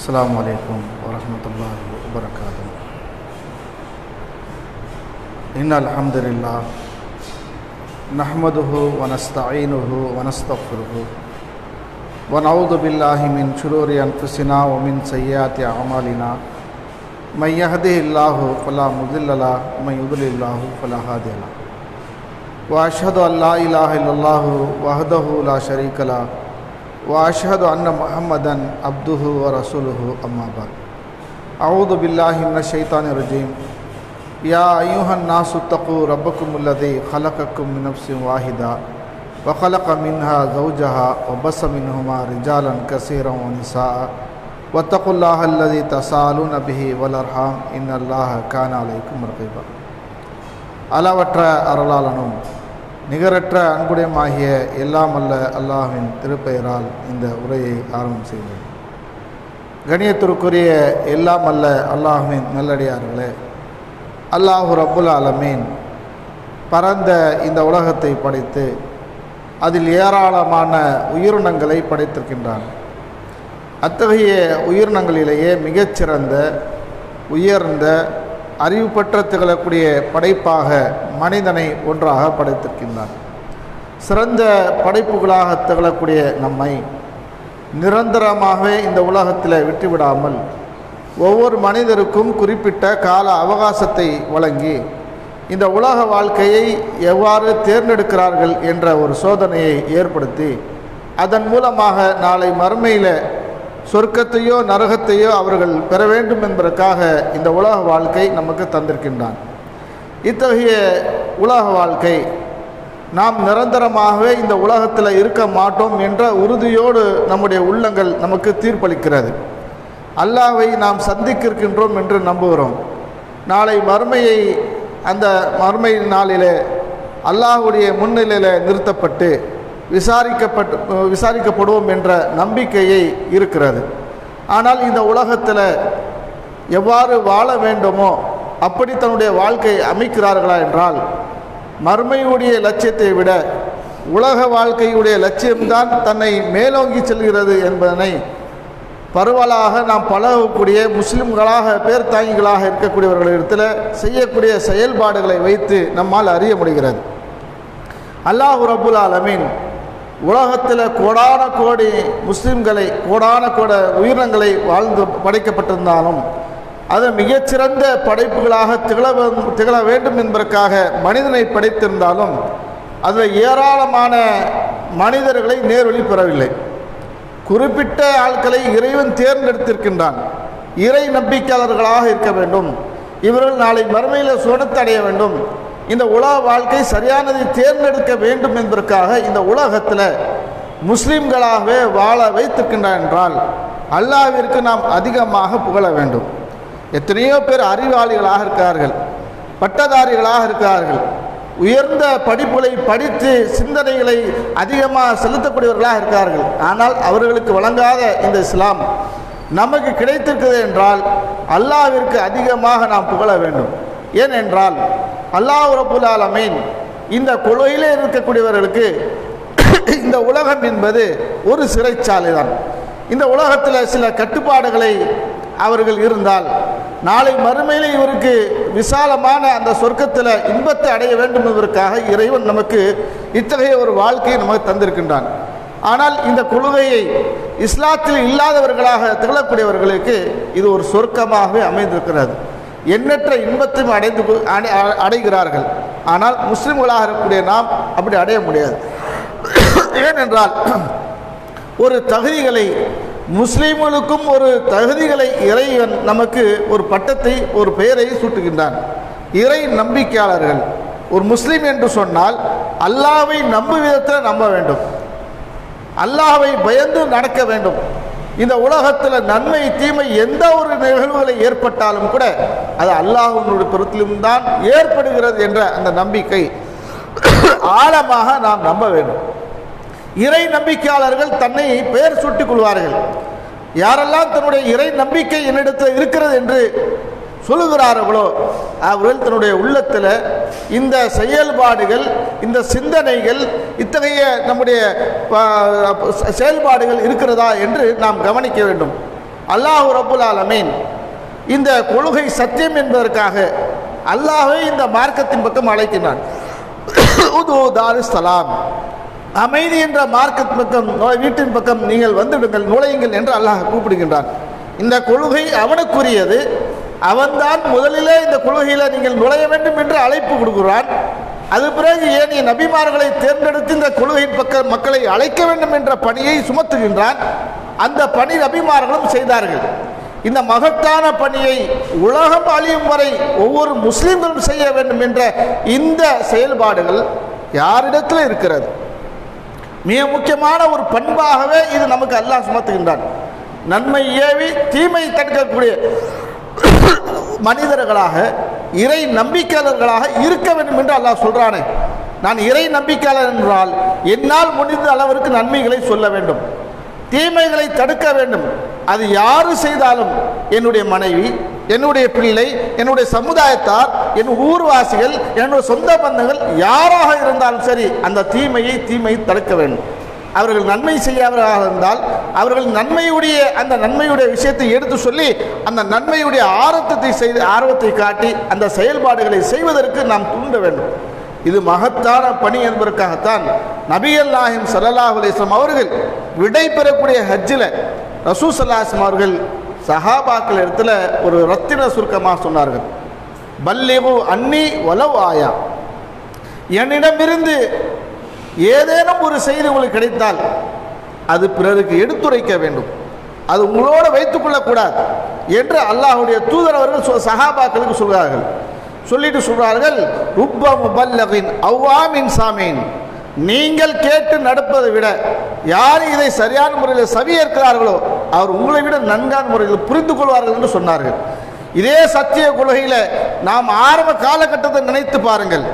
अस्सलामु अलैकुम वरहमतुल्लाहि वबरकातुहू। इन्नल हम्दुलिल्लाह नहमदुहु व नस्तईनुहु व नस्तगफिरुहु व नऊज़ु बिल्लाहि मिन शुरूरि अनफुसिना व मिन सय्यिआति अअमालिना मन यहदिहिल्लाहु फला मुज़िल्ल लहु व मन युद्लिल्हु फला हादिय लहु व अशहदु अन ला इलाहा इल्लल्लाहु वहदहु ला शरीका लहु व अशहदु अन्न मुहम्मदन अब्दुहु व रसूलुहु अम्मा बाद। अऊज़ु बिल्लाहि मिनश शैतानिर रजीम। या अय्युहन नासु तक़ू रब्बकुमुल्लज़ी खलक़कुम मिन नफ्सिन वाहिदा व खलक़ मिन्हा ज़ौजहा व बस्स मिन्हुमा रिजालन कसीरन व निसाअ वत्तक़ुल्लाहल्लज़ी तसाअलून बिही वल अर्हाम इन्नल्लाह कान अलैकुम रक़ीबा। அளவற்ற அருளாளனும் நிகரற்ற அன்புடையமாகிய எல்லாம் அல்ல அல்லாஹ்வின் திருப்பெயரால் இந்த உரையை ஆரம்பம் செய்தேன். கணியத்திற்குரிய எல்லாம் அல்ல அல்லாஹ்வின் நல்லடியார்களே, அல்லாஹு ரப்புல் ஆலமீன் பரந்த இந்த உலகத்தை படைத்து அதில் ஏராளமான உயிரினங்களை படைத்திருக்கின்றான். அத்தகைய உயிரினங்களிலேயே மிகச்சிறந்த உயர்ந்த அறிவு பெற்ற திகழக்கூடிய படைப்பாக மனிதனை ஒன்றாக படைத்திருக்கின்றான். சிறந்த படைப்புகளாக திகழக்கூடிய நம்மை நிரந்தரமாகவே இந்த உலகத்தில் விட்டுவிடாமல் ஒவ்வொரு மனிதருக்கும் குறிப்பிட்ட கால அவகாசத்தை வழங்கி இந்த உலக வாழ்க்கையை எவ்வாறு தேர்ந்தெடுக்கிறார்கள் என்ற ஒரு சோதனையை ஏற்படுத்தி அதன் மூலமாக நாளை மறுமையில் சொர்க்கத்தையோ நரகத்தையோ அவர்கள் பெற வேண்டும் என்பதற்காக இந்த உலக வாழ்க்கை நமக்கு தந்திருக்கின்றான். இத்தகைய உலக வாழ்க்கை நாம் நிரந்தரமாகவே இந்த உலகத்தில் இருக்க மாட்டோம் என்ற உறுதியோடு நம்முடைய உள்ளங்கள் நமக்கு தீர்ப்பளிக்கிறது. அல்லாஹ்வை நாம் சந்திக்க இருக்கின்றோம் என்று நம்புகிறோம். நாளை மறுமையை அந்த மறுமை நாளிலே அல்லாஹ்வுடைய முன்னிலையில் நிறுத்தப்பட்டு விசாரிக்கப்படுவோம் என்ற நம்பிக்கையை இருக்கிறது. ஆனால் இந்த உலகத்தில் எவ்வாறு வாழ வேண்டுமோ அப்படி தன்னுடைய வாழ்க்கை அமைக்கிறார்களா என்றால் மறுமையுடைய லட்சியத்தை விட உலக வாழ்க்கையுடைய லட்சியம்தான் தன்னை மேலோங்கி செல்கிறது என்பதனை பரவலாக நாம் பழகக்கூடிய முஸ்லிம்களாக பேர்தாங்கிகளாக இருக்கக்கூடியவர்களிடத்தில் செய்யக்கூடிய செயல்பாடுகளை வைத்து நம்மால் அறிய முடிகிறது. அல்லாஹ் ரப்புல் ஆலமீன் உலகத்தில் கோடான கோடி முஸ்லிம்களை கோடான கோட உயிரினங்களை வாழ்ந்து படைக்கப்பட்டிருந்தாலும் அது மிகச்சிறந்த படைப்புகளாக திகழ வேண்டும் என்பதற்காக மனிதனை படைத்திருந்தாலும் அதில் ஏராளமான மனிதர்களை நேர்வழி பெறவில்லை. குறிப்பிட்ட ஆட்களை இறைவன் தேர்ந்தெடுத்திருக்கின்றான். இறை நம்பிக்கையாளர்களாக இருக்க வேண்டும், இவர்கள் நாளை மறுமையில் சுவனத்தை அடைய வேண்டும், இந்த உலக வாழ்க்கை சரியானதை தேர்ந்தெடுக்க வேண்டும் என்பதற்காக இந்த உலகத்தில் முஸ்லீம்களாகவே வாழ வைத்திருக்கின்றான் என்றால் அல்லாஹ்விற்கு நாம் அதிகமாக புகழ வேண்டும். எத்தனையோ பேர் அறிவாளிகளாக இருக்கிறார்கள், பட்டதாரிகளாக இருக்கிறார்கள், உயர்ந்த படிப்புகளை படித்து சிந்தனைகளை அதிகமாக செலுத்தக்கூடியவர்களாக இருக்கிறார்கள். ஆனால் அவர்களுக்கு வழங்காத இந்த இஸ்லாம் நமக்கு கிடைத்திருக்கிறது என்றால் அல்லாஹ்விற்கு அதிகமாக நாம் புகழ வேண்டும். ஏனென்றால் அல்லாஹ் ரப்புல் ஆலமீன் இந்த கொள்கையிலே இருக்கக்கூடியவர்களுக்கு இந்த உலகம் என்பது ஒரு சிறைச்சாலை தான். இந்த உலகத்தில் சில கட்டுப்பாடுகளை அவர்கள் இருந்தால் நாளை மறுமையிலே இவருக்கு விசாலமான அந்த சொர்க்கத்தில் இன்பத்தை அடைய வேண்டும் என்பதற்காக இறைவன் நமக்கு இத்தகைய ஒரு வாழ்க்கையை நமக்கு தந்திருக்கின்றான். ஆனால் இந்த கொள்கையை இஸ்லாத்தில் இல்லாதவர்களாக திகழக்கூடியவர்களுக்கு இது ஒரு சொர்க்கமாகவே அமைந்திருக்கிறது. எண்ணற்ற இன்பத்தையும் அடைகிறார்கள். ஆனால் முஸ்லிம்களாக இருக்கக்கூடிய நாம் அப்படி அடைய முடியாது. ஏனென்றால் ஒரு தகுதிகளை முஸ்லிம்களுக்கும் ஒரு தகுதிகளை இறைவன் நமக்கு ஒரு பட்டத்தை ஒரு பெயரை சூட்டுகின்றான். இறை நம்பிக்கையாளர்கள். ஒரு முஸ்லிம் என்று சொன்னால் அல்லாஹ்வை நம்பும் விதத்தில் நம்ப வேண்டும், அல்லாஹ்வை பயந்து நடக்க வேண்டும். இந்த உலகத்தில் நன்மை தீமை எந்த ஒரு நிகழ்வுகளை ஏற்பட்டாலும் கூட அது அல்லாஹ்வினுடைய பொறுத்திலும் தான் ஏற்படுகிறது என்ற அந்த நம்பிக்கை ஆழமாக நாம் நம்ப வேண்டும். இறை நம்பிக்கையாளர்கள் தன்னை பெயர் சூட்டிக் கொள்வார்கள். யாரெல்லாம் தன்னுடைய இறை நம்பிக்கை என்னிடத்தில் இருக்கிறது என்று சொல்லுகிறார்களோ அவர்கள் தன்னுடைய உள்ளத்தில் இந்த செயல்பாடுகள், இந்த சிந்தனைகள், இத்தகைய நம்முடைய செயல்பாடுகள் இருக்கிறதா என்று நாம் கவனிக்க வேண்டும். அல்லாஹ் ரப்புல் ஆலமீன் இந்த கொள்கை சத்தியம் என்பதற்காக அல்லாஹ்வை இந்த மார்க்கத்தின் பக்கம் அழைக்கிறான். தாருஸ்ஸலாம், அமைதி என்ற மார்க்கத்தின் பக்கம், வீட்டின் பக்கம் நீங்கள் வந்துவிடுங்கள், நுழையுங்கள் என்று அல்லாஹ் கூப்பிடுகின்றான். இந்த கொள்கை அவனுக்குரியது. அவன்தான் முதலிலே இந்த கொள்கையில் நீங்கள் நுழைய வேண்டும் என்று அழைப்பு கொடுக்கிறான். அது பிறகு ஏனைய நபிமார்களை தேர்ந்தெடுத்து இந்த கொள்கையின் பக்கம் மக்களை அழைக்க வேண்டும் என்ற பணியை சுமத்துகின்றான். அந்த பணி நபிமார்களும் செய்தார்கள். இந்த மகத்தான பணியை உலகம் அழியும் வரை ஒவ்வொரு முஸ்லிம்களும் செய்ய வேண்டும் என்ற இந்த செயல்பாடுகள் யாரிடத்தில் இருக்கிறது? மிக முக்கியமான ஒரு பண்பாகவே இது நமக்கு அல்லாஹ் சுமத்துகின்றான். நன்மை ஏவி தீமை தடுக்கக்கூடிய மனிதர்களாக, இறை நம்பிக்கையாளர்களாக இருக்க வேண்டும் என்று அல்லாஹ் சொல்றானே. நான் இறை நம்பிக்கையாளர் என்றால் என்னால் முடிந்த அளவிற்கு நன்மைகளை சொல்ல வேண்டும், தீமைகளை தடுக்க வேண்டும். அது யாரு செய்தாலும், என்னுடைய மனைவி, என்னுடைய பிள்ளை, என்னுடைய சமுதாயத்தார், என் ஊர்வாசிகள், என்னுடைய சொந்த பந்தங்கள் யாராக இருந்தாலும் சரி, அந்த தீமையை தடுக்க வேண்டும். அவர்கள் நன்மை செய்யாதவராக இருந்தால் அவர்கள் நன்மையுடைய அந்த நன்மையுடைய விஷயத்தை எடுத்து சொல்லி அந்த நன்மையுடைய ஆர்வத்தை காட்டி அந்த செயல்பாடுகளை செய்வதற்கு நாம் தூண்ட வேண்டும். இது மகத்தான பணி என்பதற்காகத்தான் நபிகள் நாயகம் ஸல்லல்லாஹு அலைஹி வஸல்லம் அவர்கள் விடை பெறக்கூடிய ஹஜ்ஜில் ரசூல் ஸல்லல்லாஹு அலைஹி வஸல்லம் அவர்கள் சஹாபாக்கள் இடத்துல ஒரு ரத்தின சுருக்கமாக சொன்னார்கள். பல்லிகு அன்னி வலவ் ஆயா, என்னிடமிருந்து ஏதேனும் ஒரு செய்தி உங்களுக்கு கிடைத்தால் அது பிறருக்கு எடுத்துரைக்க வேண்டும், அது உங்களோடு வைத்துக் கொள்ளக்கூடாது என்று அல்லாஹ்வுடைய தூதர் அவர்கள் சஹாபாக்களுக்கு சொல்கிறார்கள். சொல்லிட்டு சொல்றார்கள், ருப்ப முபல்லகின் அவ்வாமின் சாமீன், நீங்கள் கேட்டு நடப்பதை விட யார் இதை சரியான முறையில் செவியேற்கிறார்களோ அவர் உங்களை விட நன்கான முறையில் புரிந்து கொள்வார்கள் என்று சொன்னார்கள். இதே சத்திய கொள்கையில் நாம் ஆரம்ப காலகட்டத்தை நினைத்து பாருங்கள்.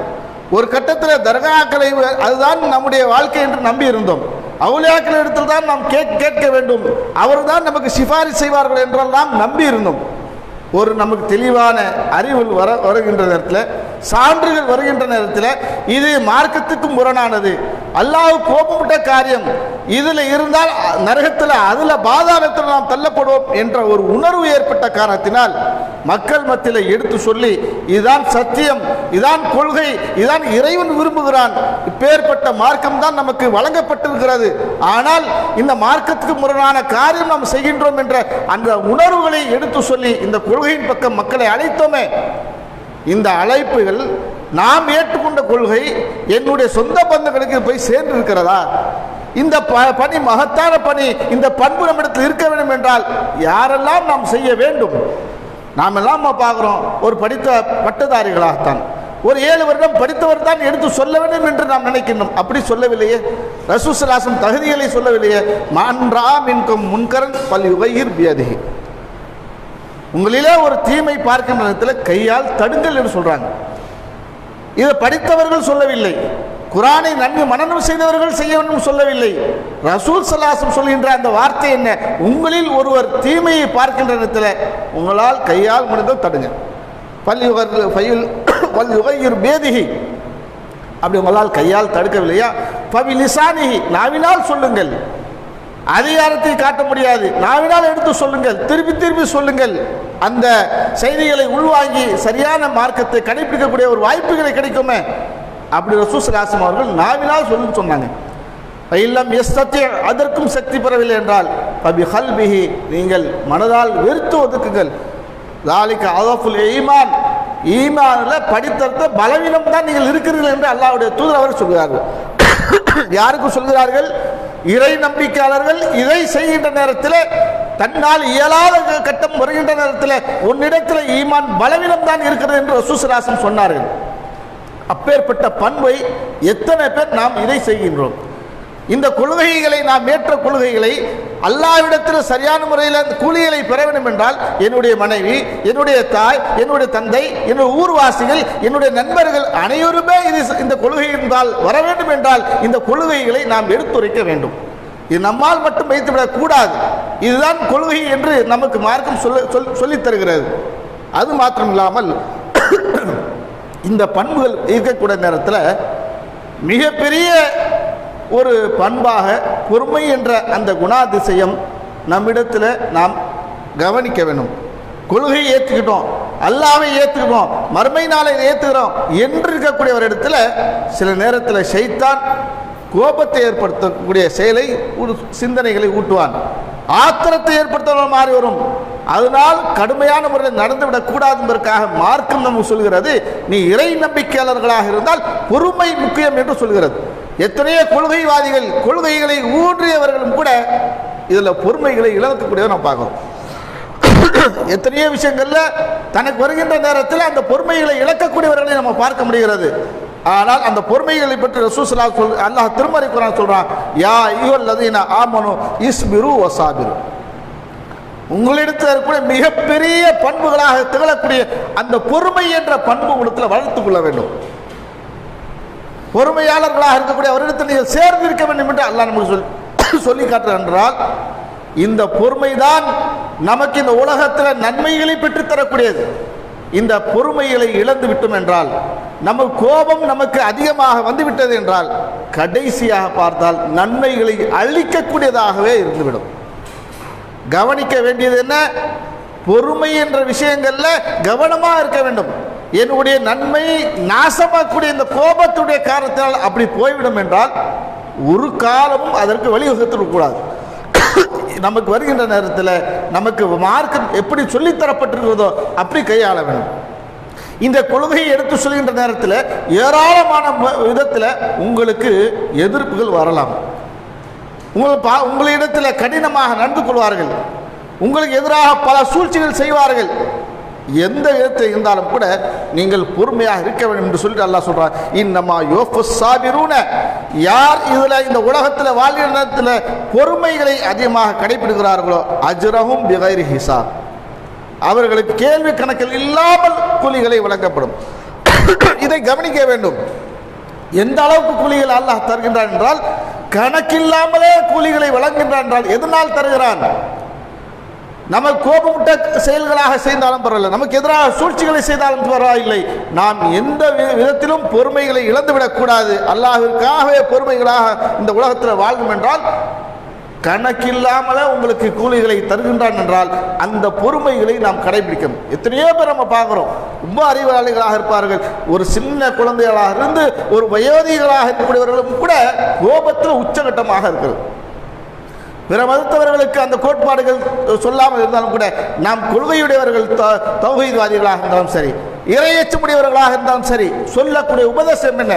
ஒரு கட்டத்தில் தர்காக்களை அதுதான் நம்முடைய வாழ்க்கை என்று நம்பி இருந்தோம். அவுலியாக்கள் இடத்தில் தான் நாம் கேட்க வேண்டும், அவர் தான் நமக்கு சிபாரிசு செய்வார்கள் என்றெல்லாம் நம்பி இருந்தோம். ஒரு நமக்கு தெளிவான அறிவு வருகின்ற நேரத்தில், சான்றுகள் வருகின்ற நேரத்தில் இது மார்க்கத்துக்கு முரணானது, அல்லாஹ் கோபப்பட்ட காரியம், இதில் இருந்தால் நரகத்தில் அதில் பாதாளத்தில் நாம் தள்ளப்படுவோம் என்ற ஒரு உணர்வு ஏற்பட்ட காரணத்தினால் மக்கள் மத்தியில் எடுத்து சொல்லி இதுதான் சத்தியம், இதுதான் கொள்கை, இதுதான் இறைவன் விரும்புகிறான், இப்பேற்பட்ட மார்க்கம் தான் நமக்கு வழங்கப்பட்டிருக்கிறது, ஆனால் இந்த மார்க்கத்துக்கு முரணான காரியம் நாம் செய்கின்றோம் என்ற அந்த உணர்வுகளை எடுத்து சொல்லி இந்த கொள்கையின் பக்கம் மக்களை அழைத்தோமே. இந்த அழைப்புகள் நாம் ஏற்றுக்கொண்ட கொள்கை என்னுடைய சொந்த பந்தங்களுக்கு போய் சேர்ந்து இருக்கிறதா? இந்த பணி மகத்தான பணி, இந்த பண்பு நம்மிடத்தில் இருக்க வேண்டும் என்றால் யாரெல்லாம் நாம் செய்ய வேண்டும்? நாம் எல்லாம் பார்க்கிறோம், ஒரு படித்த பட்டதாரிகளாகத்தான், ஒரு 7 வருடம் படித்தவர் தான் எடுத்து சொல்ல வேண்டும் என்று நாம் நினைக்கின்றோம். அப்படி சொல்லவில்லையே. ரசூல் ஸல்லல்லாஹு அலைஹி வஸல்லம் தகுதிகளை சொல்லவில்லையே. மான்ரா மின்கும் முன்கரன் பல்யுகையிர் பியதிஹி, உங்களிலே ஒரு தீமை பார்க்கின்ற நேரத்தில் கையால் தடுங்கள் என்று சொல்றாங்க. இதை படித்தவர்கள் சொல்லவில்லை, குரானை நன்கு மனனம் செய்தவர்கள் செய்ய வேண்டும் சொல்லவில்லை. ரசூல் ஸல்லல்லாஹு அலைஹி வஸல்லம் சொல்கின்ற அந்த வார்த்தை என்ன? உங்களில் ஒருவர் தீமையை பார்க்கின்ற நேரத்தில் உங்களால் கையால் முடிந்தால் தடுங்க. பல்யுகையிர் பியதிஹி, அப்படி உங்களால் கையால் தடுக்கவில்லையா? பபிலிசானிஹி, நாவினால் சொல்லுங்கள். அதிகாரத்தை காட்ட முடியாது, நாவினால் எடுத்து சொல்லுங்கள், திருப்பி சொல்லுங்கள். அந்த செய்திகளை உள்வாங்கி சரியான மார்க்கத்தை கடைபிடிக்கக்கூடிய ஒரு வாய்ப்புகளை கிடைக்குமே. அப்படி ரசூல் ஸல்லல்லாஹு அலைஹி வஸல்லம் அவர்கள் நாவினால் சொல்லுன்னு சொன்னாங்க. இல்லம் யஸ்ததி, அதற்கும் சக்தி பெறவில்லை என்றால் பபிகல்பிஹி, நீங்கள் மனதால் வெறுத்து ஒதுக்குங்கள். ذلك அதஃபுல் ஈமான், ஈமானில் படித்தற்ற பலவீனம் தான் நீங்கள் இருக்கிறீர்கள் என்று அல்லாஹ்வுடைய தூதர் அவர்கள் சொல்கிறார்கள். யாருக்கு சொல்கிறார்கள்? இறை நம்பிக்கையாளர்கள் இதை செய்கின்ற நேரத்தில், தன்னால் இயலாத கட்டம் வருகின்ற நேரத்தில் உன்னிடத்தில் ஈமான் பலவீனம் தான் இருக்கிறது என்று ரசூல் ஸல்லல்லாஹு அலைஹி வஸல்லம் சொன்னார்கள். அப்பேற்பட்ட பண்பை எத்தனை பேர் நாம் இதை செய்கின்றோம்? இந்த கொள்கைகளை நாம் ஏற்ற கொள்கைகளை அல்லாஹ்விடத்தில் சரியான முறையில் கூலிகளை பெற வேண்டும் என்றால் என்னுடைய மனைவி, என்னுடைய தாய், என்னுடைய தந்தை, என்னுடைய ஊர்வாசிகள், என்னுடைய நண்பர்கள் அனைவருமே இந்த கொள்கை இருந்தால் வர வேண்டும் என்றால் இந்த கொள்கைகளை நாம் எடுத்துரைக்க வேண்டும். இது நம்மால் மட்டும் வைத்துவிடக் கூடாது. இதுதான் கொள்கை என்று நமக்கு மார்க்கம் சொல்லித் தருகிறது. அது மாத்திரமில்லாமல் இந்த பண்புகள் இருக்கக்கூடிய நேரத்தில் மிகப்பெரிய ஒரு பண்பாக பொறுமை என்ற அந்த குணாதிசயம் நம்மிடத்தில் நாம் கவனிக்க வேண்டும். கொள்கையை ஏற்றுக்கிட்டோம், அல்லாவை ஏற்றுக்கிட்டோம், மறுமை நாளை ஏற்றுக்கிறோம் என்று இருக்கக்கூடிய ஒரு இடத்துல சில நேரத்தில் ஷைத்தான் கோபத்தை ஏற்படுத்தக்கூடிய செயலை சிந்தனைகளை ஊட்டுவான், ஆத்திரத்தை ஏற்படுத்த மாறி வரும். அதனால் கடுமையான முறையில் நடந்துவிடக் கூடாது என்பதற்காக மார்க்கம் நமக்கு சொல்கிறது, நீ இறை நம்பிக்கையாளர்களாக இருந்தால் பொறுமை முக்கியம் என்று சொல்கிறது. எத்தனையோ கொள்கைவாதிகள், கொள்கைகளை ஊன்றியவர்களும் கூட இதில் பொறுமைகளை இழக்கக்கூடியதை நாம் பார்க்கிறோம். எத்தனையோ விஷயங்கள்ல தனக்கு வருகின்ற நேரத்தில் அந்த பொறுமைகளை இழக்கக்கூடியவர்களை நம்ம பார்க்க முடிகிறது. ஆனால் அந்த பொறுமைகளை பற்றி ரசூல் ஸல்லல்லாஹு அலைஹி வஸல்லம் அல்லாஹ் திருமறை குர்ஆன் சொல்றான், யா அய்யுஹல்லதீன ஆமனு இஸ்பிரு வஸாபிரு. உங்களிடத்தில் இருக்கக்கூடிய மிகப்பெரிய பண்புகளாக திகழக்கூடிய அந்த பொறுமை என்ற பண்பு உங்களிடத்தில் வளர்த்துக் கொள்ள வேண்டும். பொறுமையாளர்களாக இருக்கக்கூடிய அவரிடத்தில் நீங்கள் சேர்ந்திருக்க வேண்டும் என்று அல்லாஹ் நமக்கு சொல்லி காட்டுறார். என்றால் இந்த பொறுமைதான் நமக்கு இந்த உலகத்தில் நன்மைகளை பெற்றுத்தரக்கூடியது. இந்த பொறுமைகளை இழந்து விட்டோம் என்றால், நமக்கு கோபம் நமக்கு அதிகமாக வந்துவிட்டது என்றால், கடைசியாக பார்த்தால் நன்மைகளை அழிக்கக்கூடியதாகவே இருந்துவிடும். கவனிக்க வேண்டியது என்ன? பொறுமை என்ற விஷயங்கள்ல கவனமாக இருக்க வேண்டும். என்னுடைய நன்மை நாசமாக்கூடிய இந்த கோபத்துடைய காரணத்தினால் அப்படி போய்விடும் என்றால் ஒரு காலமும் அதற்கு வழிவகுத்திடக்கூடாது. நமக்கு வருகின்ற நேரத்தில் நமக்கு மார்க்கம் எப்படி சொல்லித்தரப்பட்டிருக்கிறதோ அப்படி கையாள வேண்டும். இந்த கொள்கையை எடுத்து சொல்கின்ற நேரத்தில் ஏராளமான விதத்தில் உங்களுக்கு எதிர்ப்புகள் வரலாம். உங்களிடத்தில் கடினமாக நடந்து கொள்வார்கள், உங்களுக்கு எதிராக பல சூழ்ச்சிகள் செய்வார்கள். எந்த விதத்தில் இருந்தாலும் கூட நீங்கள் பொறுமையாக இருக்க வேண்டும் என்று சொல்லிட்டு அல்லாஹ் சொல்றார், இன்னமா யோஃபஸ் சாபிரூன. யார் இதில் இந்த உலகத்தில் வாழ்கிற நேரத்தில் பொறுமைகளை அதிகமாக கடைபிடிக்கிறார்களோ அஜ்ரஹும் பிகைரி ஹிசாப், அவர்களுக்கு கேள்வி கணக்கில் இல்லாமல் கூலிகளை வழங்கப்படும். இதை கவனிக்க வேண்டும். எந்த அளவுக்கு கூலிகள் அல்லாஹ் தருகின்றான் என்றால், கணக்கில்லாமலே கூலிகளை வழங்குகின்றான் என்றால் எதனால் தருகிறான்? நம்ம கோபமுட்ட செயல்களாக செய்தாலும் பரவாயில்லை, நமக்கு எதிராக சூழ்ச்சிகளை செய்தாலும் பரவாயில்லை, நாம் எந்த விதத்திலும் பொறுமைகளை இழந்துவிடக் கூடாது. அல்லாஹ்விற்காகவே பொறுமைகளாக இந்த உலகத்தில் வாழ்வோம் என்றால் கணக்கில்லாமல உங்களுக்கு கூலிகளை தருகின்றான் என்றால் அந்த பொறுமைகளை நாம் கடைபிடிக்கணும். எத்தனையோ பேர் நம்ம பார்க்குறோம், ரொம்ப அறிவாளிகளாக இருப்பார்கள், ஒரு சின்ன குழந்தைகளாக இருந்து ஒரு வயோதிகளாக இருக்கக்கூடியவர்களும் கூட கோபத்தில் உச்சகட்டமாக இருக்கிறது. பிற மதத்தவர்களுக்கு அந்த கோட்பாடுகள் சொல்லாமல் இருந்தாலும் கூட நாம் கொள்கையுடையவர்கள், தௌஹீத்வாதிகளாக இருந்தாலும் சரி, இறையச்சமுடையவர்களாக இருந்தாலும் சரி, சொல்லக்கூடிய உபதேசம் என்ன?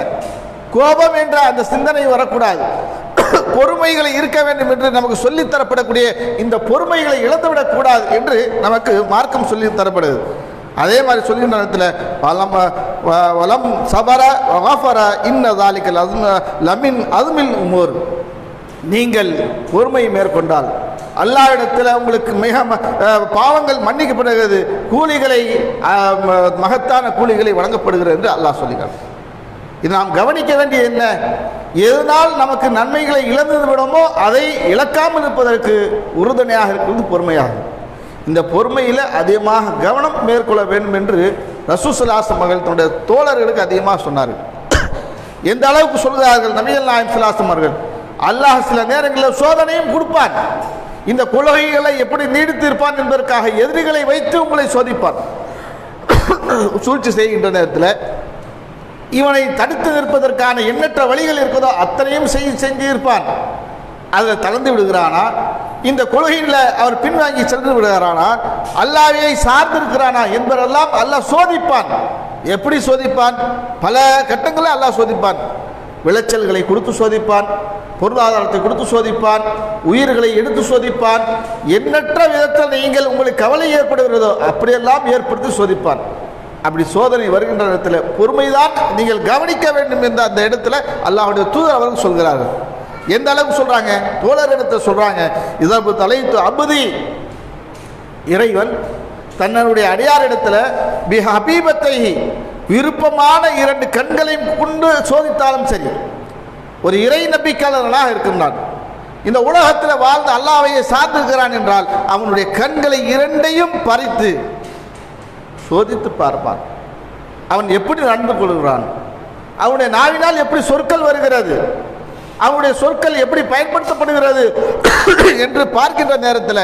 கோபம் என்ற அந்த சிந்தனை வரக்கூடாது, பொறுமைகளை இருக்க வேண்டும் என்று நமக்கு சொல்லித்தரப்படக்கூடிய இந்த பொறுமைகளை இழந்துவிடக் கூடாது என்று நமக்கு மார்க்கம் சொல்லி தரப்படுது. அதே மாதிரி சொல்கின்ற நேரத்தில் வலம் சபர வஃபர இன்ன தாலிகல் லமின் அதுமில் உமூர். நீங்கள் பொறுமை மேற்கொண்டால் அல்லாஹ்விடத்தில் உங்களுக்கு மிக பாவங்கள் மன்னிக்கப்படுகிறது, கூலிகளை மகத்தான கூலிகளை வழங்கப்படுகிறது என்று அல்லாஹ் சொல்லுகிறார். இது நாம் கவனிக்க வேண்டிய என்ன? எதனால் நமக்கு நன்மைகளை இழந்து விடுமோ அதை இழக்காமல் இருப்பதற்கு உறுதுணையாக இருக்கிறது பொறுமையாகும். இந்த பொறுமையில் அதிகமாக கவனம் மேற்கொள்ள வேண்டும் என்று ரசூல் ஸல்லல்லாஹு அலைஹி வஸல்லம் தன்னுடைய தோழர்களுக்கு அதிகமாக சொன்னார்கள். எந்த அளவுக்கு சொல்கிறார்கள்? நபிகள் நாயகம் ஸல்லல்லாஹு அலைஹி வஸல்லம் அவர்கள், அல்லாஹ் சில நேரங்களில் சோதனையும் கொடுப்பான். இந்த கொள்கைகளை எப்படி நீடித்து இருப்பான் என்பதற்காக எதிரிகளை வைத்து உங்களை சோதிப்பான். சூழ்ச்சி செய்கின்ற நேரத்தில் இவனை தடுத்து நிற்பதற்கான எண்ணற்ற வழிகள் இருக்கிறதோ அத்தனையும் செஞ்சு இருப்பான். அதில் தளர்ந்து விடுகிறானா, இந்த கொள்கையில் அவர் பின்வாங்கி சென்று விடுகிறானா, அல்லாஹ்வை சார்ந்திருக்கிறானா என்பதெல்லாம் அல்லாஹ் சோதிப்பான். எப்படி சோதிப்பான்? பல கட்டங்களில் அல்லாஹ் சோதிப்பான். விளைச்சல்களை கொடுத்து சோதிப்பான், பொருளாதாரத்தை கொடுத்து சோதிப்பான், உயிர்களை எடுத்து சோதிப்பான். எண்ணற்ற விதத்தில் நீங்கள் உங்களுக்கு கவலை ஏற்படுகிறதோ அப்படியெல்லாம் ஏற்படுத்தி சோதிப்பான். அப்படி சோதனை வருகின்ற இடத்துல பொறுமைதான் நீங்கள் கவனிக்க வேண்டும் என்ற அந்த இடத்துல அல்லாஹ்வுடைய தூதர் அவர்கள் சொல்கிறார்கள். எந்த அளவுக்கு சொல்றாங்க? தோழரிடத்தை சொல்றாங்க, இதற்கு தலைத்து அபுதி, இறைவன் தன்னுடைய அடியாரிடத்துல பி ஹபீபத்தை, விருப்பமான இரண்டு கண்களையும் கொண்டு சோதித்தாலும் சரி, ஒரு இறை நம்பிக்கையாளர்களாக இருக்கின்றான், இந்த உலகத்தில் வாழ்ந்து அல்லாஹ்வையே சார்ந்திருக்கிறான் என்றால் அவனுடைய கண்களை இரண்டையும் பறித்து சோதித்து பார்ப்பான். அவன் எப்படி நடந்து கொள்கிறான், அவனுடைய நாவினால் எப்படி சொற்கள் வருகிறது, அவனுடைய சொற்கள் எப்படி பயன்படுத்தப்படுகிறது என்று பார்க்கின்ற நேரத்தில்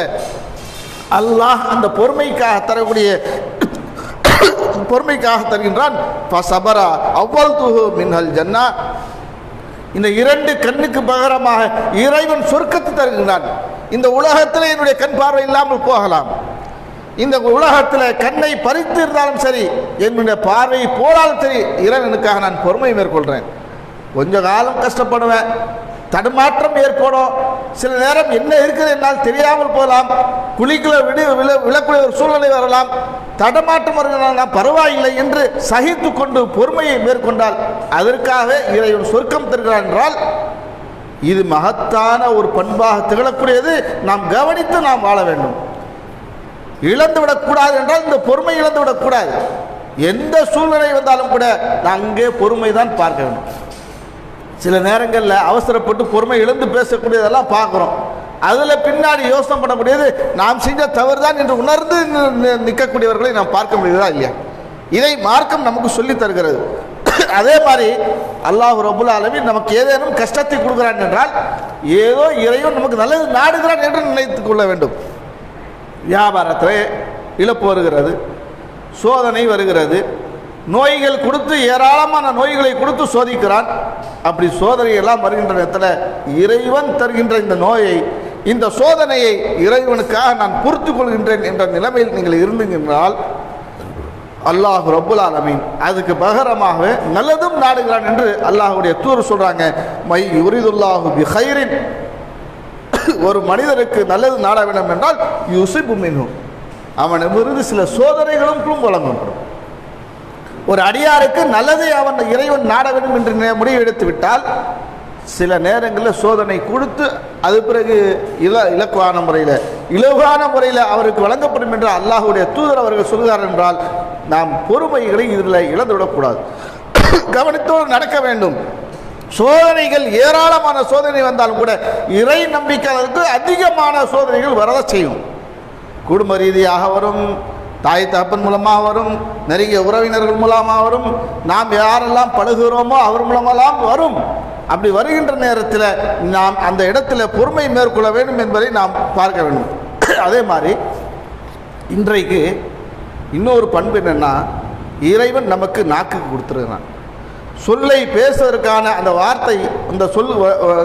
அல்லாஹ் அந்த பொறுமைக்காக தரக்கூடிய பொறுமைக்காக தருகின்றான். இந்த 2 கண்ணுக்கு பகரமாக இறைவன் சொர்க்கத்தை தருகின்றான். இந்த உலகத்தில் என்னுடைய கண் பார்வை இல்லாமல் போகலாம், இந்த உலகத்தில் கண்ணை பறித்து இருந்தாலும் சரி, என்னுடைய பார்வை போனாலும் சரி, இறைவனுக்காக நான் பொறுமை மேற்கொள்கிறேன். கொஞ்ச காலம் கஷ்டப்படுவேன், தடுமாற்றம் ஏற்படும், சில நேரம் என்ன இருக்குது என்னால் தெரியாமல் போகலாம், குழிக்குள்ள விழக்கூடிய ஒரு சூழ்நிலை வரலாம், தடுமாற்றம் வருகிறால் பரவாயில்லை என்று சகித்து கொண்டு பொறுமையை மேற்கொண்டால் அதற்காக இறைவன் சொர்க்கம் தருகிறான் என்றால் இது மகத்தான ஒரு பண்பாக திகழக்கூடியது. நாம் கவனித்து நாம் வாழ வேண்டும். இழந்துவிடக்கூடாது என்றால் இந்த பொறுமை இழந்துவிடக்கூடாது. எந்த சூழ்நிலை வந்தாலும் கூட நான் அங்கே பொறுமை தான் பார்க்க வேண்டும். சில நேரங்களில் அவசரப்பட்டு பொறுமை இழந்து பேசக்கூடியதெல்லாம் பார்க்குறோம். அதில் பின்னாடி யோசனை பண்ணக்கூடியது நாம் செஞ்ச தவறு தான் என்று உணர்ந்து நிற்கக்கூடியவர்களை நாம் பார்க்க முடியுதா இல்லையா? இதை மார்க்கம் நமக்கு சொல்லி தருகிறது. அதே மாதிரி அல்லாஹ் ரப்புல் ஆலமீன் நமக்கு ஏதேனும் கஷ்டத்தை கொடுக்கிறான் என்றால் ஏதோ இறைவன் நமக்கு நல்லது நாடுகிறான் என்று நினைத்து கொள்ள வேண்டும். வியாபாரத்தில் இழப்பு வருகிறது, சோதனை வருகிறது, நோய்கள் கொடுத்து ஏராளமான நோய்களை கொடுத்து சோதிக்கிறான். அப்படி சோதனை எல்லாம் வருகின்ற நேரத்தில் இறைவன் தருகின்ற இந்த நோயை, இந்த சோதனையை இறைவனுக்காக நான் பொறுத்து கொள்கின்றேன் என்ற நிலைமையில் நீங்கள் இருந்தீங்கன்றால் அல்லாஹ் ரப்புல் ஆலமீன் அதுக்கு பகரமாக நல்லதும் நாடுகிறான் என்று அல்லாஹுடைய தூர் சொல்றாங்க. மை யுரிதுல்லாஹு பி கைரின், ஒரு மனிதருக்கு நல்லது நாட வேண்டும் என்றால் யுஸிபு மின்ஹு, அவனிடமிருந்து சில சோதனைகளும் வழங்கப்படும். ஒரு அடியாருக்கு நல்லதை அவன் இறைவன் நாட வேண்டும் என்று முடிவு எடுத்து விட்டால் சில நேரங்களில் சோதனை கொடுத்து அது பிறகு இலகுவான முறையில் அவருக்கு வழங்கப்படும் என்று அல்லாஹுடைய தூதர் அவர்கள் சொல்கிறார் என்றால் நாம் பொறுமைகளை இதில் இழந்துவிடக்கூடாது, கவனித்தோடு நடக்க வேண்டும். சோதனைகள் ஏராளமான சோதனை வந்தாலும் கூட இறை நம்பிக்கையாளருக்கு அதிகமான சோதனைகள் வரத செய்யும். குடும்ப ரீதியாக வரும், தாய் தகப்பன் மூலமாக வரும், நெருங்கிய உறவினர்கள் மூலமாக வரும், நாம் யாரெல்லாம் பழகுகிறோமோ அவர் மூலமெல்லாம் வரும். அப்படி வருகின்ற நேரத்தில் நாம் அந்த இடத்துல பொறுமை மேற்கொள்ள வேண்டும் என்பதை நாம் பார்க்க வேண்டும். அதே மாதிரி இன்றைக்கு இன்னொரு பண்பு என்னென்னா, இறைவன் நமக்கு நாக்கு கொடுத்துருக்கிறான். சொல்லை பேசுவதற்கான அந்த வார்த்தை, அந்த சொல்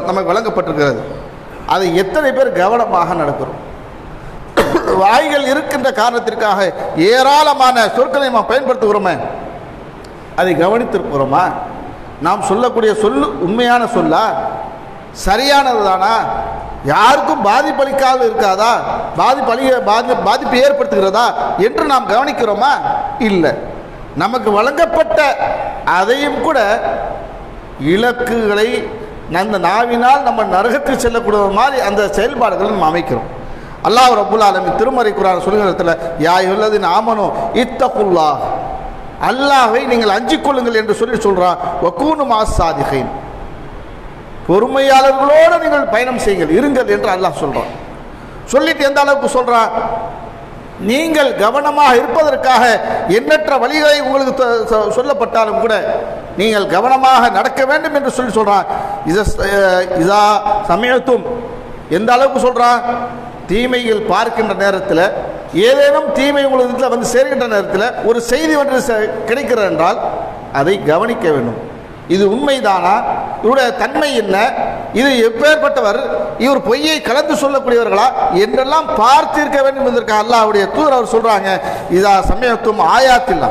நமக்கு வழங்கப்பட்டிருக்கிறது. அதை எத்தனை பேர் கவனமாக நடக்கிறோம்? வாய்கள் இருக்கின்ற காரணத்திற்காக ஏராளமான சொற்களை நாம் பயன்படுத்துகிறோமே, அதை கவனித்திருக்கிறோமா? நாம் சொல்லக்கூடிய சொல் உண்மையான சொல்லா, சரியானது தானா, யாருக்கும் பாதிப்பளிக்காது இருக்காதா, பாதிப்பு ஏற்படுத்துகிறதா என்று நாம் கவனிக்கிறோமா? இல்லை. நமக்கு வழங்கப்பட்ட அதையும் கூட இலக்குகளை அந்த நாவினால் நம்ம நரகத்துக்கு செல்லக்கூடிய மாதிரி அந்த செயல்பாடுகளை நம்ம அமைக்கிறோம். அல்லாஹ் ரப்புல் ஆலமீன் திருமறை குர்ஆன் சொல்கிற இடத்துல யா அய்யுஹல்லதீன ஆமனூ இத்தகுல்லாஹ், அல்லாஹ்வை நீங்கள் அஞ்சிக் கொள்ளுங்கள் என்று சொல்றான். வகூனு மஅஸ் சாதிகீன், பொறுமையாளர்களோடு நீங்கள் பயணம் செய்யுங்கள், இருங்கள் என்று அல்லாஹ் சொல்றான். சொல்லிட்டு எந்த அளவுக்கு சொல்றான்? நீங்கள் கவனமாக இருப்பதற்காக எண்ணற்ற வழிகளை உங்களுக்கு சொல்லப்பட்டாலும் கூட நீங்கள் கவனமாக நடக்க வேண்டும் என்று சொல்றான். இதா சமயத்தும், எந்த அளவுக்கு சொல்றான்? தீமைகள் பார்க்கின்ற நேரத்தில், ஏதேனும் தீமை உங்களுக்கு வந்து சேர்கின்ற நேரத்தில் ஒரு செய்தி ஒன்று கிடைக்கிறது என்றால் அதை கவனிக்க வேண்டும். இது உண்மைதானா, இவருடைய தன்மை என்ன, இது எப்பேற்பட்டவர், இவர் பொய்யை கலந்து சொல்லக்கூடியவர்களா என்றெல்லாம் பார்த்திருக்க வேண்டும் என்பதற்காக அல்லாஹ்வுடைய தூதர் அவர் சொல்றாங்க. இதா சமயத்தும் ஆயாத்தில்லா,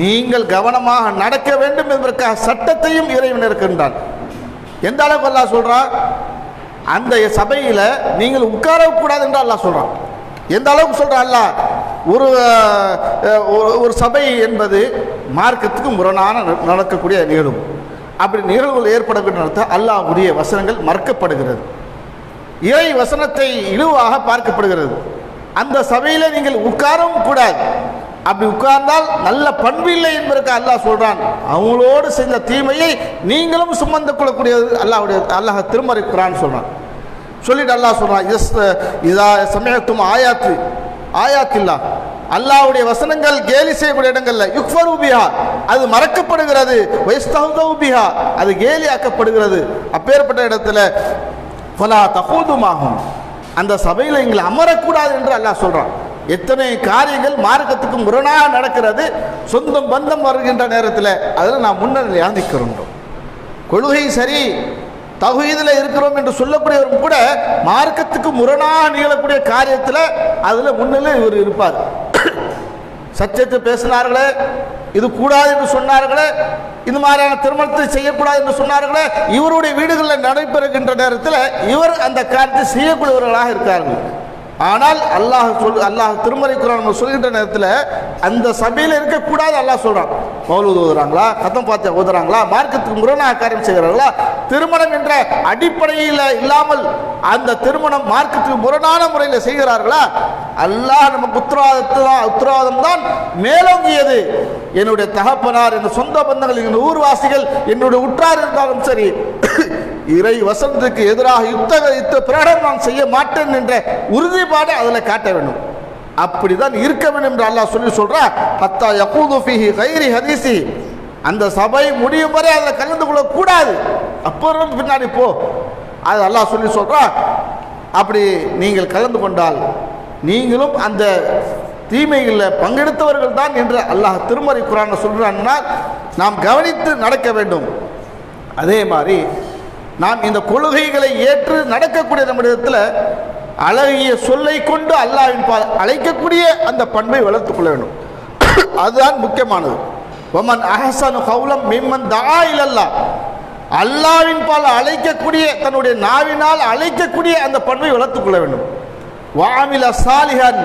நீங்கள் கவனமாக நடக்க வேண்டும் என்பதற்காக சட்டத்தையும் இறைவன் இருக்கின்றான். எந்த அளவுக்கு அல்லாஹ் சொல்றான்? அந்த சபையில நீங்கள் உட்காரக்கூடாது என்று அல்லாஹ் சொல்றான். எந்த அளவுக்கு சொல்றான் அல்லாஹ்? ஒரு சபை என்பது மார்க்கத்துக்கு முரணான நடக்கக்கூடிய நிகழ்வு. அப்படி நிகழ்வுகள் ஏற்படக்கூடிய நேரத்தில் அல்லாஹ்வுடைய வசனங்கள் மறுக்கப்படுகிறது, இறை வசனத்தை இழிவாக பார்க்கப்படுகிறது. அந்த சபையில நீங்கள் உட்காரவும் கூடாது. அப்படி உட்கார்ந்தால் நல்ல பண்பு இல்லை என்பதற்கு அல்லாஹ் சொல்றான். அவங்களோடு செய்த தீமையை நீங்களும் சுமந்து கொள்ளக்கூடியது அல்லாஹ் திருமறை குர்ஆன் சொல்றான். சொல்லிட்டு அல்லாஹ் சொல்றான், இதா சமயத்தும் ஆயாத்தில்லா, அல்லாஹ்வுடைய வசனங்கள் கேலி செய்யக்கூடிய இடங்கள்ல யுக்ஃபரு பிஹா, அது மறக்கப்படுகிறது, வயஸ்தஹது பிஹா, அது கேலி ஆக்கப்படுகிறது. அப்பேற்பட்ட இடத்துல ஃபலா தஹூதுமாஹும், அந்த சபையில் எங்களை அமரக்கூடாது என்று அல்லாஹ் சொல்கிறான். எத்தனை காரியங்கள் மார்க்கத்துக்கு முரணாக நடக்கிறது, சொந்தம் பந்தம் வருகின்ற நேரத்தில் அதில் நாம் முன்னிலையாக நிற்கிறோம். கொள்கை சரி, தௌஹீதில் இருக்கிறோம் என்று சொல்லக்கூடியவரும் கூட மார்க்கத்துக்கு முரணாக நிகழக்கூடிய காரியத்தில் அதில் முன்னிலை இவர் இருப்பார். சத்தியத்தை பேசினார்களே, இது கூடாது என்று சொன்னார்களே, இந்த மாதிரியான திருமணத்தை செய்யக்கூடாது என்று சொன்னார்களே, இவருடைய வீடுகளில் நடைபெறுகின்ற நேரத்தில் இவர் அந்த காரியத்தை செய்யக்கூடியவர்களாக இருக்கார்கள். ஆனால் அல்லாஹ் திருமறை குர்ஆன் சொல்கின்ற நேரத்தில் அந்த சபையில் இருக்கக்கூடாது அல்லாஹ் சொல்கிறான். மௌலூத் ஓதுறாங்களா, கத்தம் பாத்தியா ஓதுறாங்களா, மார்க்கத்துக்கு முரணாக காரியம் செய்கிறார்களா, திருமணம் என்ற அடிப்படையில் இல்லாமல் அந்த திருமணம் மார்க்கத்துக்கு முரணான முறையில் செய்கிறார்களா, அல்லாஹ் நமக்கு உத்தரவாதம் தான் மேலோங்கியது. என்னுடைய தகப்பனார், என் சொந்த பந்தங்கள், என் ஊர்வாசிகள், என்னுடைய உற்றார் இருந்தாலும் சரி, இறை வசனத்துக்கு எதிராக யுத்த பிரகடனம் நான் செய்ய மாட்டேன் என்ற உறுதிப்பாடு அதில் காட்ட வேண்டும். அப்படிதான் இருக்க வேண்டும் என்று அல்லாஹ் சொல்றார். ஹத்தா யகூது ஃபீஹி கைரி ஹதீஸி, அந்த சபை முடியும் வரை அதில் கலந்து கொள்ளக்கூடாது, அப்புறம் பின்னாடி போ, அது அல்லாஹ் சொல்றார். அப்படி நீங்கள் கலந்து கொண்டால் நீங்களும் அந்த தீமைகளில் பங்கெடுத்தவர்கள் தான் என்று அல்லாஹ் திருமறை குர்ஆன் சொல்றான்னா நாம் கவனித்து நடக்க வேண்டும். அதே மாதிரி நாம் இந்த கொள்கைகளை ஏற்று நடக்கக்கூடிய நம்மிடத்தில் அழகிய சொல்லை கொண்டு அல்லாஹ்வின் பால் அழைக்கக்கூடிய அந்த பண்பை வளர்த்துக் கொள்ள வேண்டும். அதுதான் முக்கியமானது. வமன் அஹ்ஸனு கௌலம் மிம்மன் தஆ இலல்லாஹ், அல்லாஹ்வின் பால் அழைக்கக்கூடிய, தன்னுடைய நாவினால் அழைக்கக்கூடிய அந்த பண்பை வளர்த்துக் கொள்ள வேண்டும். வஅமில சாலிஹன்,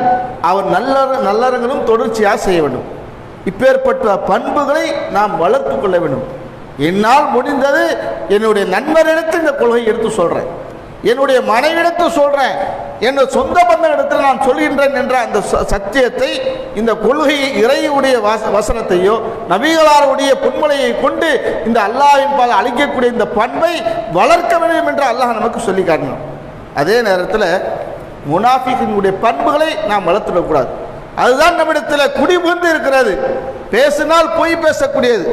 அவர் நல்லறங்களும் தொடர்ச்சியாக செய்ய வேண்டும். இப்பேற்பட்ட பண்புகளை நாம் வளர்த்துக் கொள்ள வேண்டும். என்னால் முடிந்தது என்னுடைய நண்பரிடத்து இந்த கொள்கை எடுத்து சொல்கிறேன், என்னுடைய மனைவிடத்து சொல்கிறேன், என்னுடைய சொந்த பந்த இடத்தில் நான் சொல்கின்றேன் என்ற அந்த சத்தியத்தை, இந்த கொள்கையை, இறையுடைய வசனத்தையோ நபிகளாருடைய பொன்மொழியை கொண்டு இந்த அல்லாஹ்வின் பால் அளிக்கக்கூடிய இந்த பண்பை வளர்க்க வேண்டும் என்று அல்லாஹ் நமக்கு சொல்லி காட்டணும். அதே நேரத்தில் முனாஃபிக்கினுடைய பண்புகளை நாம் வளர்த்துடக்கூடாது. அதுதான் நம்மிடத்தில் குடிபுகுந்து இருக்கிறது. பேசினால் பொய் பேசக்கூடியது,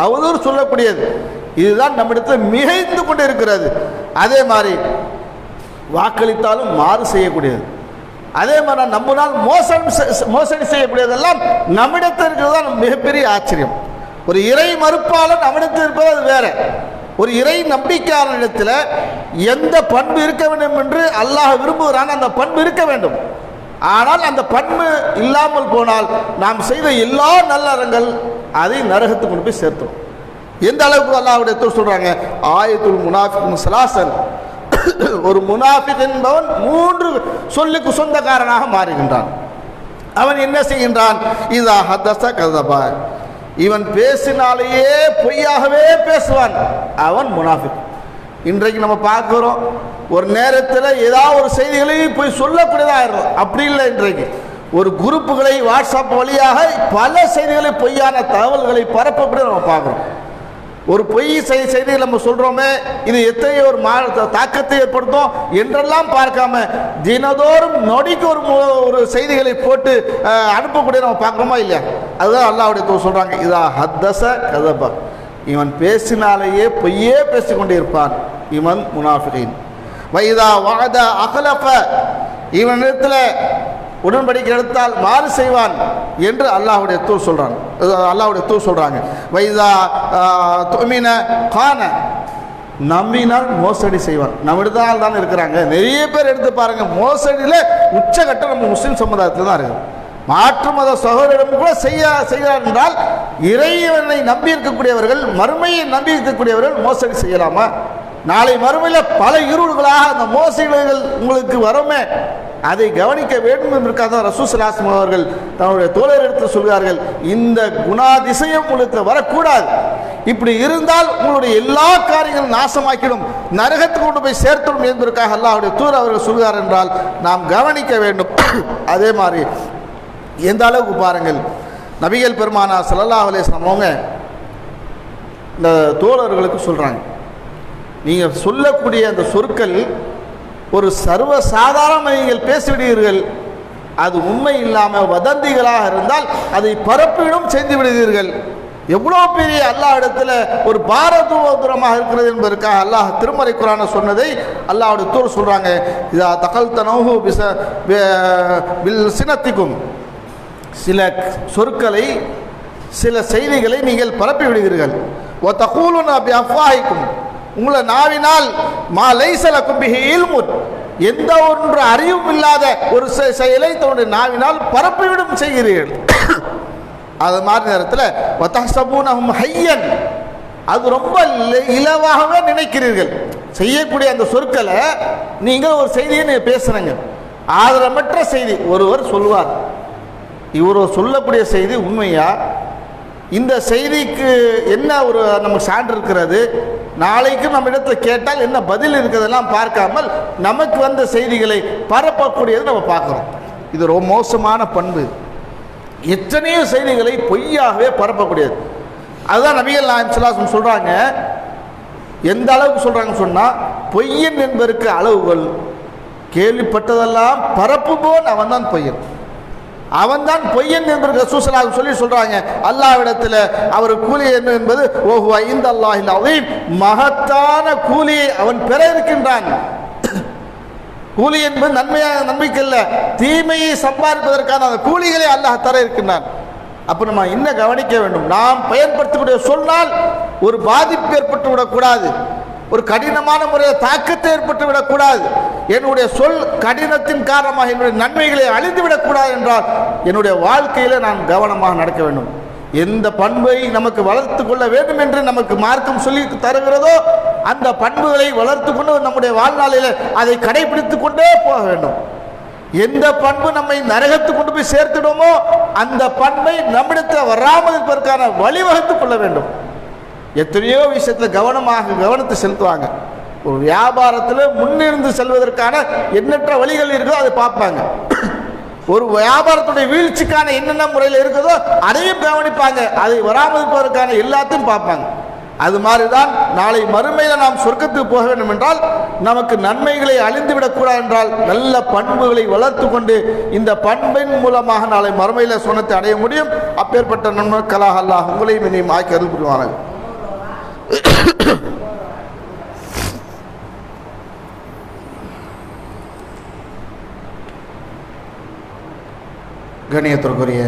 அவதூறு சொல்லக்கூடியது, இதுதான் நம்மிடத்தில் மிகைந்து கொண்டு இருக்கிறது. அதே மாதிரி வாக்களித்தாலும் மாறு செய்யக்கூடியது, அதே மாதிரி நம்பினால் மோசடி செய்யக்கூடியதெல்லாம் நம்மிடத்தில் இருக்கிறது தான் மிகப்பெரிய ஆச்சரியம். ஒரு இறை மறுப்பாளர் நம்மிடத்தில் இருப்பது அது வேற. ஒரு இறை நம்பிக்கையாளரிடத்தில் எந்த பண்பு இருக்க வேண்டும் என்று அல்லாஹ் விரும்புகிறான், அந்த பண்பு இருக்க வேண்டும். ஆனால் அந்த பண்பு இல்லாமல் போனால் நாம் செய்த எல்லா நல்லறங்கள் அதை நரகத்துக்கு கொண்டு போய் சேர்த்தோம். எந்த அளவுக்கு அல்லாஹ்வுடைய தூதர் சொல்றாங்க, ஆயத்துல் முனாஃபிக் சலாசன், ஒரு முனாஃபிக் என்பவன் 3 சொல்லுக்கு சொந்தக்காரனாக மாறுகின்றான். அவன் என்ன செய்கின்றான், இதா ஹதஸ கஸபா, இவன் பேசினாலேயே பொய்யாகவே பேசுவான், அவன் முனாஃபிக். இன்றைக்கு நம்ம பார்க்கிறோம், ஒரு நேரத்தில் ஏதாவது ஒரு செய்திகளை போய் சொல்லக்கூடியதாக இருக்கும். அப்படி இல்லை, இன்றைக்கு ஒரு குரூப்புகளை வாட்ஸ்அப் வழியாக பல செய்திகளை, பொய்யான தகவல்களை பரப்பப்படி நம்ம பார்க்குறோம். ஒரு பொய் செய்தியை நம்ம சொல்கிறோமே, இது எத்தனையோ ஒரு தாக்கத்தை ஏற்படுத்தும் என்றெல்லாம் பார்க்காம தினதோறும் நொடிக்கு ஒரு செய்திகளை போட்டு அனுப்பக்கூடிய நம்ம பார்க்குறோமா இல்லையா? அதுதான் அல்லாஹ்வுடைய தூதர் சொல்கிறாங்க, இதா ஹத்தஸ கஸப, இவன் பேசினாலேயே பொய்யே பேசிக்கொண்டே இருப்பான், இவன் முனாஃபிகீன். வைதா வஅத அக்லஃப, இவனிடத்தில் உடன்படிக்கை எடுத்தால் மாறு செய்வான் என்று அல்லாஹ்வுடைய தூதர் சொல்றாங்க. அல்லாஹ்வுடைய தூதர் சொல்றாங்க, வைதா துமின கான, நம்பினால் மோசடி செய்வான். நம்மிடத்தால் தான் இருக்கிறாங்க நிறைய பேர். எடுத்து பாருங்க, மோசடியில் உச்சகட்டம் நம்ம முஸ்லீம் சமுதாயத்தில் தான் இருக்குது. மாற்று மத சகோதரிடம் கூட செய்கிறார் என்றால், இறைவனை நம்பி இருக்கக்கூடியவர்கள், மறுமையை நம்பி இருக்கக்கூடியவர்கள் மோசடி செய்யலாமா? நாளை மறுமையில் பல இருள்களாக அந்த மோசடிகள் உங்களுக்கு வருமே, அதை கவனிக்க வேண்டும் என்பதற்காக தான் ரசூல் ஸல்லல்லாஹு அலைஹி வஸல்லம் அவர்கள் தன்னுடைய தோழரிடத்தில் சொல்கிறார்கள், இந்த குணாதிசயம் உங்களுக்கு வரக்கூடாது. இப்படி இருந்தால் உங்களுடைய எல்லா காரியங்களும் நாசமாக்கிடும், நரகத்துக்கு கொண்டு போய் சேர்த்துடும் என்பதற்காக அல்லாஹ்வுடைய தூதர் அவர்கள் சொல்கிறார் என்றால் நாம் கவனிக்க வேண்டும். அதே மாதிரி எந்த அளவுக்கு பாருங்கள், நபிகள் பெருமானார் ஸல்லல்லாஹு அலைஹி வஸல்லம் அவங்க இந்த தோழர்களுக்கு சொல்கிறாங்க, நீங்கள் சொல்லக்கூடிய அந்த சொற்கள் ஒரு சர்வ சாதாரண நீங்கள் பேசிவிடுவீர்கள், அது உண்மை இல்லாமல் வதந்திகளாக இருந்தால் அதை பரப்பிடும் செய்து விடுவீர்கள். எவ்வளோ பெரிய அல்லாஹ் இடத்துல ஒரு பாரதூரமாக இருக்கிறது என்பதற்காக அல்லாஹ் திருமறை குர்ஆனை சொன்னதை அல்லாஹ்வுடைய தூதர் சொல்றாங்க. இதா தகல்தனஹு பில் சினத்திக்கும், சில சொற்களை சில செய்திகளை நீங்கள் பரப்பி விடுகிறீர்கள். வ தகூலுன பி அஃவாஹிக்கும், உங்களை நாவினால் மா லைஸ லக்கும் பிஹி இல்முன், எந்த ஒன்று அறிவும் இல்லாத ஒரு செயலை தன்னுடைய நாவினால் பரப்பிவிடும் செய்கிறீர்கள். அது மாதிரி நேரத்தில் வதஹ்சபூனஹும் ஹய்யன், அது ரொம்ப இலவாகவே நினைக்கிறீர்கள். செய்யக்கூடிய அந்த சொற்களை நீங்கள் ஒரு செய்தியை நீங்கள் பேசுகிறீங்க, ஆதரமற்ற செய்தி. ஒருவர் சொல்வார், இவர் சொல்லக்கூடிய செய்தி உண்மையா, இந்த செய்திக்கு என்ன ஒரு நமக்கு சான்று இருக்கிறது, நாளைக்கு நம்ம இடத்துல கேட்டால் என்ன பதில் இருக்கிறதெல்லாம் பார்க்காமல் நமக்கு வந்த செய்திகளை பரப்பக்கூடியது நம்ம பார்க்குறோம். இது ரொம்ப மோசமான பண்பு. எத்தனையோ செய்திகளை பொய்யாகவே பரப்பக்கூடியது. அதுதான் நபிகள் நாயகம் ஸல்லல்லாஹு அலைஹி வஸல்லம் சொல்கிறாங்க. எந்த அளவுக்கு சொல்கிறாங்கன்னு சொன்னால், பொய்யன் என்பதற்கு அளவுகள், கேள்விப்பட்டதெல்லாம் பரப்புபோன் அவன் தான் பொய்யன், அவன்தான் பொய்யன் என்பதற்கு ரசூல் ஸல்லல்லாஹு அலைஹி வஸல்லம் சொல்றாங்க. அல்லாஹ்விடத்தில் அவர் கூலி என்ன என்பது ஓஹுவ இன்தல்லாஹில் அஸீம், மகத்தான கூலியை அவன் பெற இருக்கின்றான். கூலி என்பது நன்மைக்கல்ல, தீமையை சம்பாதிப்பதற்கான அந்த கூலிகளை அல்லாஹ் தர இருக்கின்றான். அப்போ நம்ம இன்னும் கவனிக்க வேண்டும். நாம் பயன்படுத்தக்கூடிய சொன்னால் ஒரு பாதிப்பு ஏற்பட்டு விடக்கூடாது, ஒரு கடினமான முறையில் தாக்கத்தை ஏற்பட்டு விடக்கூடாது. என்னுடைய சொல் கடினத்தின் காரணமாக என்னுடைய நன்மைகளை அழிந்து விடக்கூடாது என்றால் என்னுடைய வாழ்க்கையில் நான் கவனமாக நடக்க வேண்டும். எந்த பண்பை நமக்கு வளர்த்து கொள்ள வேண்டும் என்று நமக்கு மார்க்கம் சொல்லி தருகிறதோ அந்த பண்புகளை வளர்த்து கொண்டு நம்முடைய வாழ்நாளில் அதை கடைபிடித்து கொண்டே போக வேண்டும். எந்த பண்பு நம்மை நரகத்துக்கு கொண்டு போய் சேர்த்துடுமோ அந்த பண்பை நம்மிடத்தில் வராமல் இருப்பதற்கான வழிவகுத்து கொள்ள வேண்டும். எத்தனையோ விஷயத்தில் கவனத்தை செலுத்துவாங்க. ஒரு வியாபாரத்தில் முன்னிருந்து செல்வதற்கான எண்ணற்ற வழிகள் இருக்கோ அதை பார்ப்பாங்க. ஒரு வியாபாரத்துடைய வீழ்ச்சிக்கான என்னென்ன முறையில் இருக்குதோ அதையும் கவனிப்பாங்க. அதை வராமல் இருப்பதற்கான எல்லாத்தையும் பார்ப்பாங்க. அது மாதிரி தான் நாளை மறுமையில் நாம் சொர்க்கத்துக்கு போக வேண்டும் என்றால் நமக்கு நன்மைகளை அழிந்து விடக்கூடாது என்றால் நல்ல பண்புகளை வளர்த்து கொண்டு இந்த பண்பின் மூலமாக நாளை மறுமையில் சொன்னத்தை அடைய முடியும். அப்பேற்பட்ட நன்மக்களாக அல்லாஹ் உங்களையும் இனியும் ஆக்கி அருள் புரிவானாக. கண்ணியத்திற்குரிய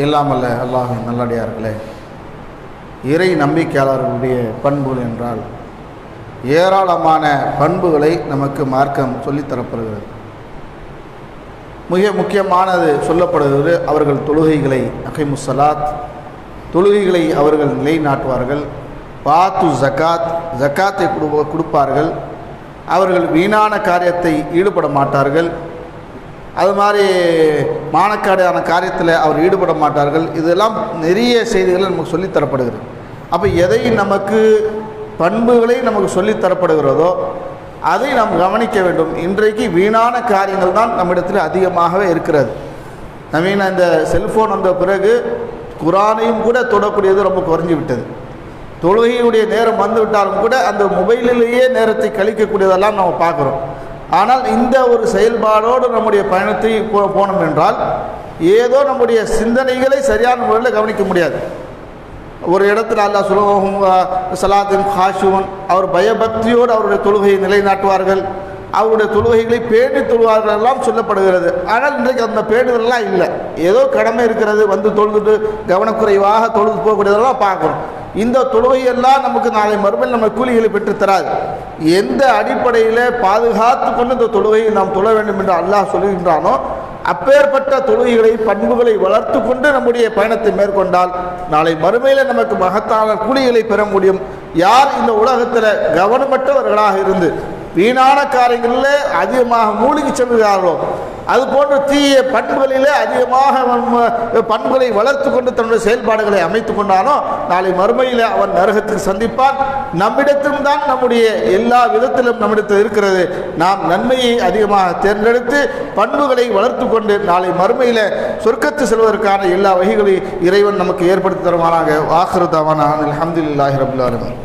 எல்லாம் அல்ல அல்லாஹ்வின் நல்லடியார்களே, இறை நம்பிக்கையாளர்களுடைய பண்புகள் என்றால் ஏராளமான பண்புகளை நமக்கு மார்க்கம் சொல்லித்தரப்படுகிறது. மிக முக்கியமானது சொல்லப்படுகிறது அவர்கள் தொழுகைகளை அகைமுஸ்ஸலாத், தொழுகைகளை அவர்கள் நிலைநாட்டுவார்கள். பாத்து ஜக்காத், ஜக்காத்தை கொடுப்பார்கள். அவர்கள் வீணான காரியத்தை ஈடுபட மாட்டார்கள். அது மாதிரி மானக்காடான காரியத்தில் அவர் ஈடுபட மாட்டார்கள். இதெல்லாம் நிறைய செய்திகள் நமக்கு சொல்லித்தரப்படுகிறது. அப்போ எதை நமக்கு பண்புகளை நமக்கு சொல்லித்தரப்படுகிறதோ அதை நாம் கவனிக்க வேண்டும். இன்றைக்கு வீணான காரியங்கள் தான் நம்மிடத்தில் அதிகமாகவே இருக்கிறது. நவீன இந்த செல்ஃபோன் வந்த பிறகு குரானையும் கூட தொடக்கூடியது ரொம்ப குறைஞ்சி விட்டது. தொழுகையுடைய நேரம் வந்து விட்டாலும் கூட அந்த மொபைலிலேயே நேரத்தை கழிக்கக்கூடியதெல்லாம் நம்ம பார்க்குறோம். ஆனால் இந்த ஒரு செயல்பாடோடு நம்முடைய பயணத்தை போனோம் என்றால் ஏதோ நம்முடைய சிந்தனைகளை சரியான முறையில் கவனிக்க முடியாது. ஒரு இடத்துல அல்லாஹ் சொல்லுவோம் சலாத்தின் ஹாஷுவன், அவர் பயபக்தியோடு அவருடைய தொழுகையை நிலைநாட்டுவார்கள், அவருடைய தொழுகைகளை பேணி தொழுவார்கள் எல்லாம் சொல்லப்படுகிறது. ஆனால் இன்றைக்கு அந்த பேணுதல்லாம் இல்லை. ஏதோ கடமை இருக்கிறது, வந்து தொழுதுட்டு கவனக்குறைவாக தொழுது போகக்கூடியதெல்லாம் பார்க்குறோம். இந்த தொழுகையெல்லாம் நமக்கு நாளை மறுமையில் நம்ம கூலிகளை பெற்றுத்தராது. எந்த அடிப்படையில் பாதுகாத்து கொண்டு இந்த தொழுகையை நாம் தொழ வேண்டும் என்று அல்லாஹ் சொல்லுகின்றானோ அப்பேற்பட்ட தொழுகைகளை பண்புகளை வளர்த்து கொண்டு நம்முடைய பயணத்தை மேற்கொண்டால் நாளை மறுமையில் நமக்கு மகத்தான கூலிகளை பெற முடியும். யார் இந்த உலகத்தில் கவனமற்றவர்களாக இருந்து வீணான காரியங்களில் அதிகமாக மூழ்கி செல்கிறார்களோ அது போன்ற தீய பண்புகளிலே அதிகமாக பண்புகளை வளர்த்து கொண்டு தன்னுடைய செயல்பாடுகளை அமைத்து கொண்டானோ நாளை மறுமையில் அவன் நரகத்தில் சந்திப்பான். நம்மிடத்திலும் தான் நம்முடைய எல்லா விதத்திலும் நம்மிடத்தில் இருக்கிறது. நாம் நன்மையை அதிகமாக தேர்ந்தெடுத்து பண்புகளை வளர்த்து கொண்டு நாளை மறுமையில் சொர்க்கத்து செல்வதற்கான எல்லா வகைகளையும் இறைவன் நமக்கு ஏற்படுத்தி தருவானாக. ஆகிரு தவானா அல்ஹம்துலில்லாஹி ரப்பில் ஆலமீன்.